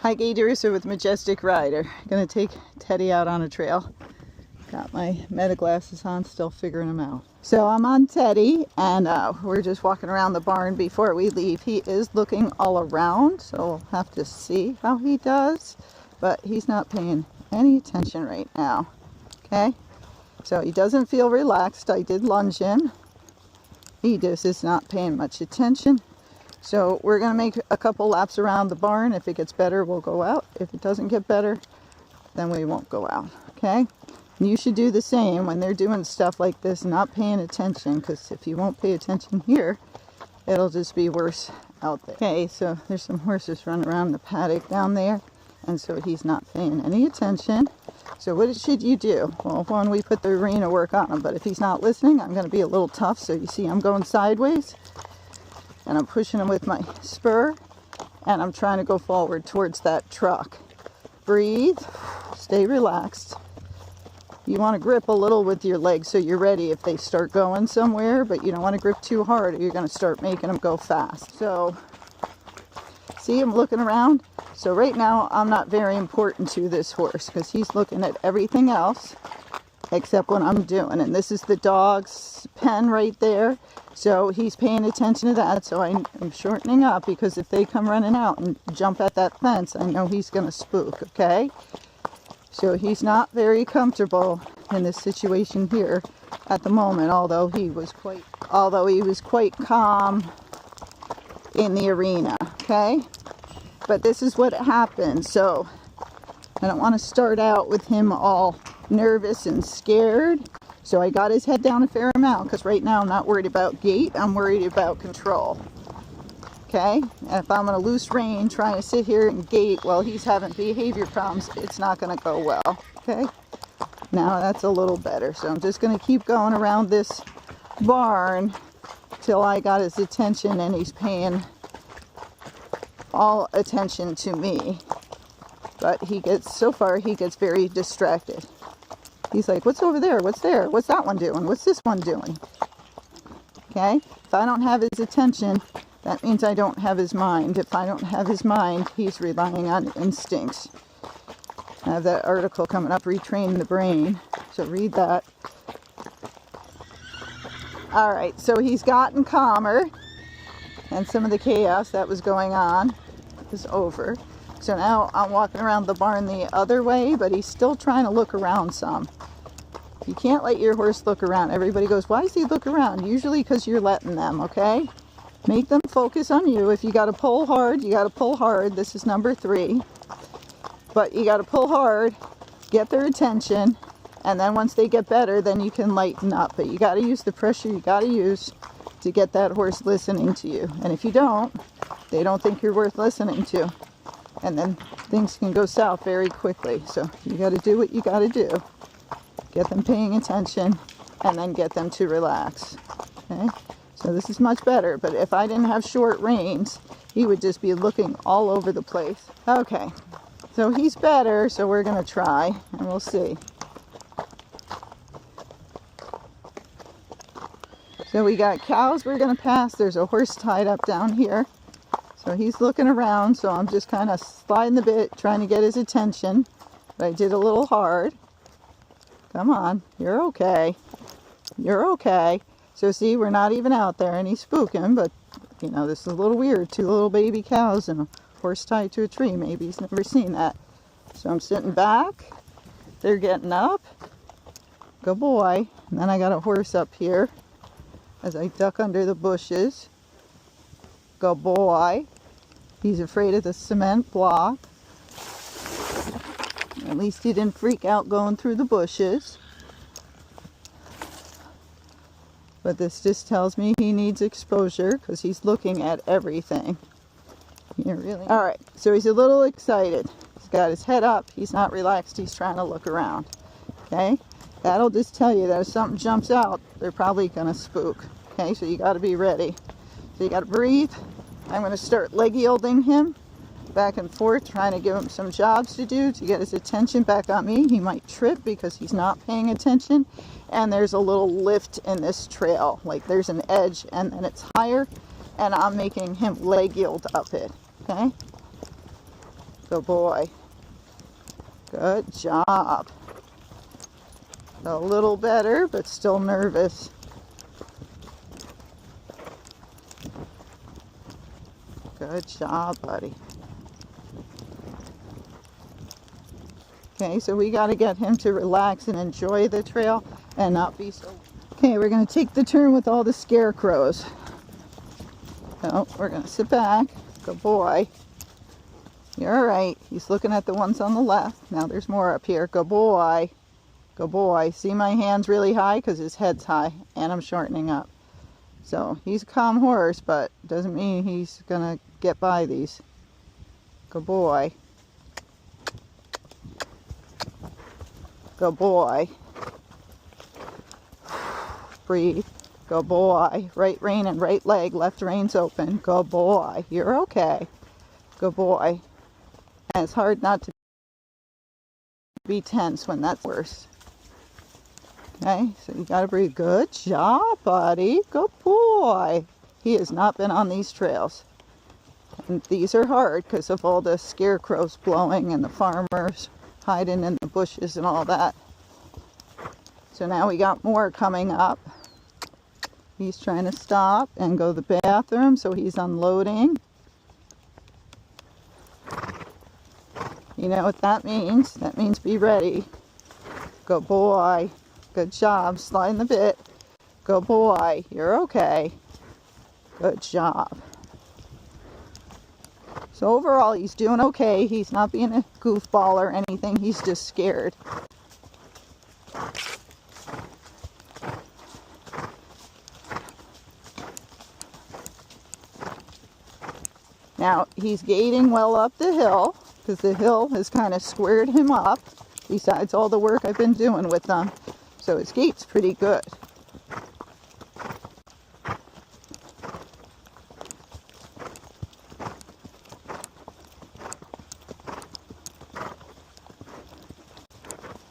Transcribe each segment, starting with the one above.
Hi, Gay DeRusso with Majestic Rider. Gonna take Teddy out on a trail. Got my meta glasses on, still figuring them out. So I'm on Teddy, and we're just walking around the barn before we leave. He is looking all around, so we'll have to see how he does. But he's not paying any attention right now. Okay? So he doesn't feel relaxed. I did lunge him. He just is not paying much attention. So we're going to make a couple laps around the barn. If it gets better, we'll go out. If it doesn't get better, then we won't go out. Okay? And you should do the same when they're doing stuff like this, not paying attention, because if you won't pay attention here, it'll just be worse out there. Okay, so there's some horses running around the paddock down there, and so he's not paying any attention. So what should you do? Well, one, we put the arena work on him, but if he's not listening, I'm going to be a little tough. So you see I'm going sideways, and I'm pushing him with my spur, and I'm trying to go forward towards that truck. Breathe, stay relaxed. You want to grip a little with your legs so you're ready if they start going somewhere, but you don't want to grip too hard or you're going to start making them go fast. So, see him looking around? So right now, I'm not very important to this horse because he's looking at everything else except what I'm doing. And this is the dog's pen right there. So he's paying attention to that. So I'm shortening up because if they come running out and jump at that fence, I know he's going to spook, okay? So he's not very comfortable in this situation here at the moment, although he was quite calm in the arena, okay? But this is what happens. So I don't want to start out with him all nervous and scared. So I got his head down a fair amount because right now I'm not worried about gait, I'm worried about control. Okay? And if I'm going to loose rein trying to sit here and gait while he's having behavior problems, it's not going to go well. Okay? Now that's a little better. So I'm just going to keep going around this barn till I got his attention and he's paying all attention to me. But so far he gets very distracted. He's like, what's over there? What's there? What's that one doing? What's this one doing? Okay? If I don't have his attention, that means I don't have his mind. If I don't have his mind, he's relying on instincts. I have that article coming up, Retrain the Brain. So read that. Alright, so he's gotten calmer. And some of the chaos that was going on is over. So now I'm walking around the barn the other way, but he's still trying to look around some. You can't let your horse look around. Everybody goes, why does he look around? Usually because you're letting them, okay? Make them focus on you. If you got to pull hard, you got to pull hard. This is number 3. But you got to pull hard, get their attention, and then once they get better, then you can lighten up. But you got to use the pressure you got to use to get that horse listening to you. And if you don't, they don't think you're worth listening to. And then things can go south very quickly. So you got to do what you got to do. Get them paying attention and then get them to relax. Okay? So this is much better. But if I didn't have short reins, he would just be looking all over the place. Okay. So he's better. So we're going to try and we'll see. So we got cows we're going to pass. There's a horse tied up down here. So he's looking around, so I'm just kind of sliding the bit, trying to get his attention. But I did a little hard. Come on, you're okay. You're okay. So see, we're not even out there, and he's spooking, but, you know, this is a little weird. 2 little baby cows and a horse tied to a tree. Maybe he's never seen that. So I'm sitting back. They're getting up. Good boy. And then I got a horse up here as I duck under the bushes. Good boy. He's afraid of the cement block. At least he didn't freak out going through the bushes. But this just tells me he needs exposure because he's looking at everything. Alright, so he's a little excited. He's got his head up. He's not relaxed. He's trying to look around. Okay? That'll just tell you that if something jumps out, they're probably going to spook. Okay, so you got to be ready. So you got to breathe. I'm going to start leg yielding him back and forth, trying to give him some jobs to do to get his attention back on me. He might trip because he's not paying attention. And there's a little lift in this trail. Like there's an edge and then it's higher. And I'm making him leg yield up it. Okay? Good boy. Good job. A little better, but still nervous. Good job, buddy. Okay, so we got to get him to relax and enjoy the trail and not be so... Okay, we're going to take the turn with all the scarecrows. So we're going to sit back. Good boy. You're all right. He's looking at the ones on the left. Now there's more up here. Good boy. Good boy. See my hands really high because his head's high and I'm shortening up. So he's a calm horse, but doesn't mean he's going to get by these. Good boy. Good boy. Breathe. Good boy. Right rein and right leg. Left rein's open. Good boy. You're okay. Good boy. And it's hard not to be tense when that's worse. Okay, so you gotta breathe. Good job, buddy. Good boy. He has not been on these trails. And these are hard because of all the scarecrows blowing and the farmers hiding in the bushes and all that. So now we got more coming up. He's trying to stop and go to the bathroom, so he's unloading. You know what that means? That means be ready. Good boy. Good job. Sliding the bit. Good boy. You're okay. Good job. So overall, he's doing okay. He's not being a goofball or anything. He's just scared. Now, he's gaiting well up the hill because the hill has kind of squared him up besides all the work I've been doing with them. So his gait's pretty good.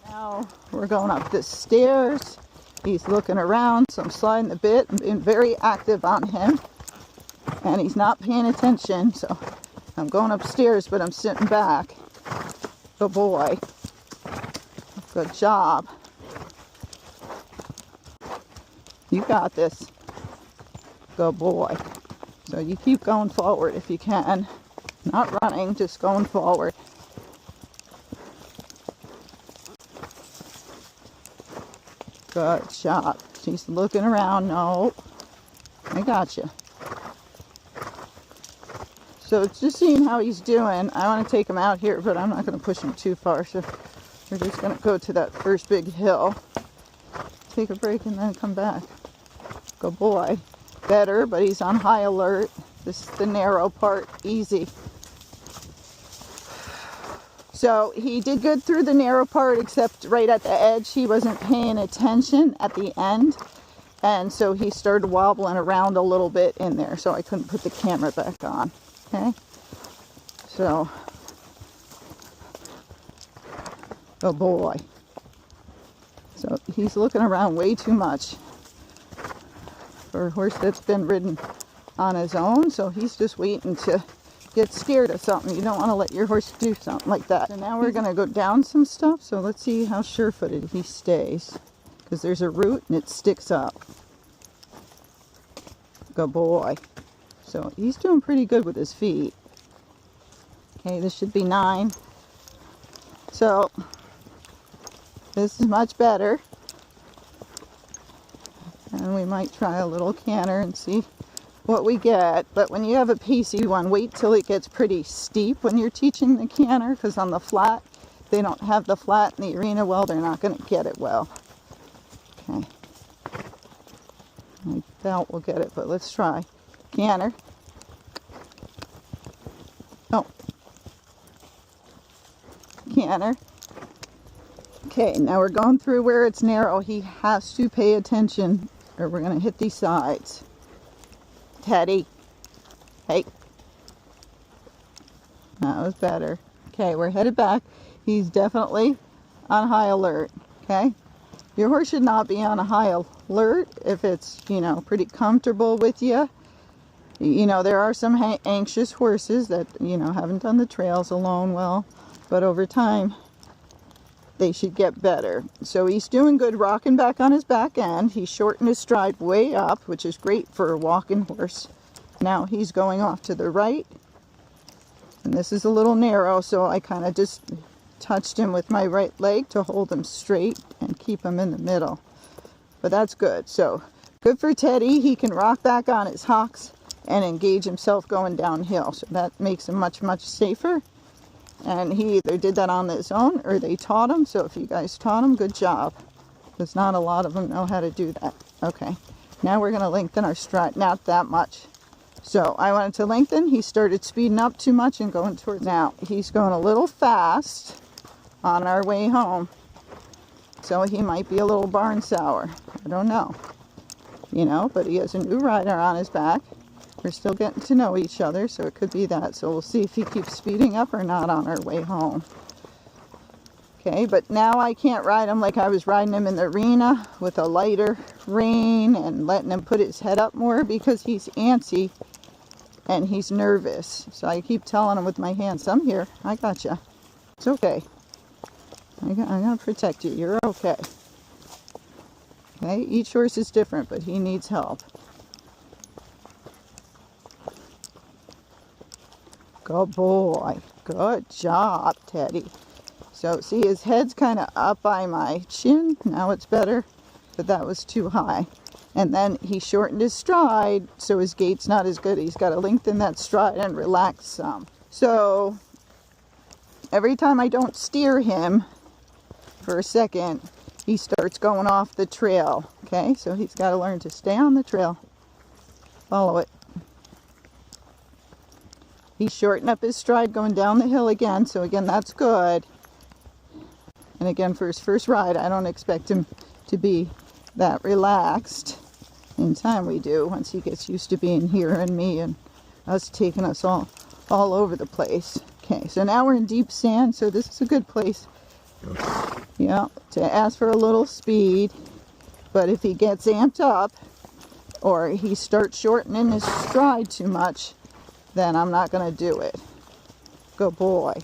Now we're going up the stairs. He's looking around, so I'm sliding the bit and being very active on him. And he's not paying attention, so I'm going upstairs, but I'm sitting back. Good boy. Good job. You got this. Good boy. So you keep going forward if you can. Not running, just going forward. Good job. She's looking around. No. I got you. So it's just seeing how he's doing. I want to take him out here, but I'm not going to push him too far. So we're just going to go to that first big hill. Take a break and then come back. Good boy. Better, but he's on high alert. This is the narrow part. Easy. So he did good through the narrow part, except right at the edge. He wasn't paying attention at the end. And so he started wobbling around a little bit in there. So I couldn't put the camera back on. Okay. So. Good boy. So he's looking around way too much for a horse that's been ridden on his own. So he's just waiting to get scared of something. You don't want to let your horse do something like that. So now we're going to go down some stuff. So let's see how sure-footed he stays. Because there's a root and it sticks up. Good boy. So he's doing pretty good with his feet. Okay, this should be 9. So this is much better. And we might try a little canter and see what we get. But when you have a pacey one, wait till it gets pretty steep when you're teaching the canter, because on the flat, they don't have the flat in the arena well, they're not going to get it well. Okay. I doubt we'll get it, but let's try. Canter. Oh. Canter. Okay, now we're going through where it's narrow. He has to pay attention or we're going to hit these sides. Teddy. Hey. That was better. Okay, we're headed back. He's definitely on high alert. Okay. Your horse should not be on a high alert if it's, you know, pretty comfortable with you. You know, there are some anxious horses that, you know, haven't done the trails alone well, but over time they should get better. So he's doing good rocking back on his back end. He's shortened his stride way up, which is great for a walking horse. Now he's going off to the right, and this is a little narrow, so I kind of just touched him with my right leg to hold him straight and keep him in the middle. But that's good. So good for Teddy. He can rock back on his hocks and engage himself going downhill. So that makes him much, much safer. And he either did that on his own or they taught him. So if you guys taught him, good job. Because not a lot of them know how to do that. Okay, now we're going to lengthen our stride. Not that much. So I wanted to lengthen. He started speeding up too much and going towards. Now he's going a little fast on our way home. So he might be a little barn sour. I don't know. You know, but he has a new rider on his back. We're still getting to know each other, so it could be that. So we'll see if he keeps speeding up or not on our way home. Okay, but now I can't ride him like I was riding him in the arena with a lighter rein and letting him put his head up more because he's antsy and he's nervous. So I keep telling him with my hands, I'm here, I got you. It's okay. I'm going to protect you. You're okay. Okay, each horse is different, but he needs help. Good boy. Good job, Teddy. So, see, his head's kind of up by my chin. Now it's better, but that was too high. And then he shortened his stride, so his gait's not as good. He's got to lengthen that stride and relax some. So, every time I don't steer him for a second, he starts going off the trail. Okay, so he's got to learn to stay on the trail. Follow it. He's shortened up his stride going down the hill again, so again, that's good. And again, for his first ride, I don't expect him to be that relaxed. In time we do, once he gets used to being here and me and us taking us all over the place. Okay, so now we're in deep sand, so this is a good place, yeah, to ask for a little speed. But if he gets amped up or he starts shortening his stride too much, then I'm not going to do it. Good boy.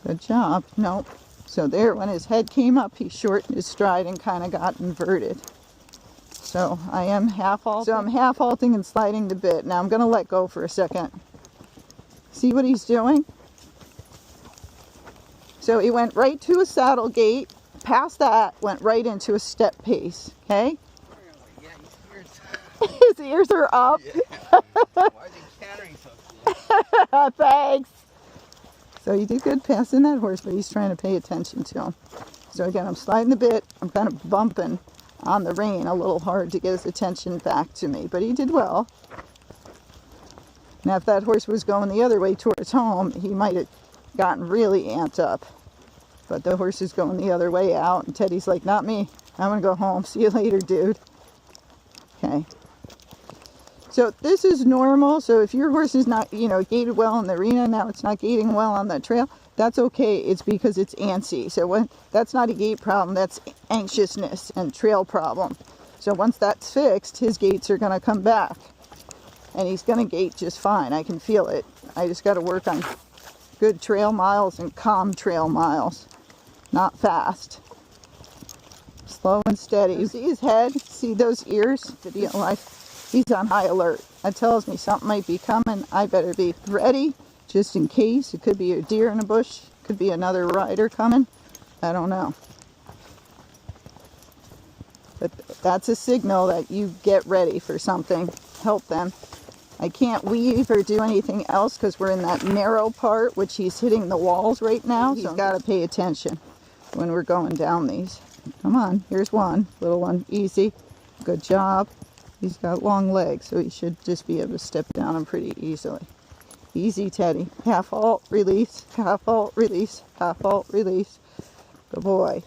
Good job. Nope. So there, when his head came up, he shortened his stride and kind of got inverted. So I am half halting. So I'm half halting and sliding the bit. Now I'm going to let go for a second. See what he's doing? So he went right to a saddle gait. Past that, went right into a step pace. Okay? His ears are up. Yeah. Why is he cantering so slow? Thanks. So he did good passing that horse, but he's trying to pay attention to him. So again, I'm sliding the bit. I'm kind of bumping on the rein a little hard to get his attention back to me, but he did well. Now, if that horse was going the other way towards home, he might have gotten really amped up. But the horse is going the other way out, and Teddy's like, not me. I'm going to go home. See you later, dude. Okay. So this is normal. So if your horse is not, you know, gaited well in the arena, now it's not gaiting well on the trail, that's okay. It's because it's antsy. So that's not a gait problem, that's anxiousness and trail problem. So once that's fixed, his gaits are going to come back. And he's going to gait just fine. I can feel it. I just got to work on good trail miles and calm trail miles. Not fast. Slow and steady. See his head? See those ears? Video life. He's on high alert. That tells me something might be coming. I better be ready just in case. It could be a deer in a bush. Could be another rider coming. I don't know. But that's a signal that you get ready for something. Help them. I can't weave or do anything else because we're in that narrow part, which he's hitting the walls right now. He's got to pay attention when we're going down these. Come on. Here's one. Little one. Easy. Good job. He's got long legs, so he should just be able to step down them pretty easily. Easy, Teddy. Half halt, release, half halt, release, half halt, release. Good boy.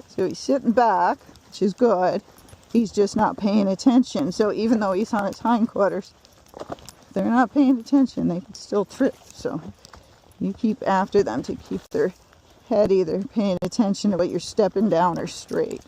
So he's sitting back, which is good. He's just not paying attention. So even though he's on his hindquarters, if they're not paying attention, they can still trip. So you keep after them to keep their head either paying attention to what you're stepping down or straight.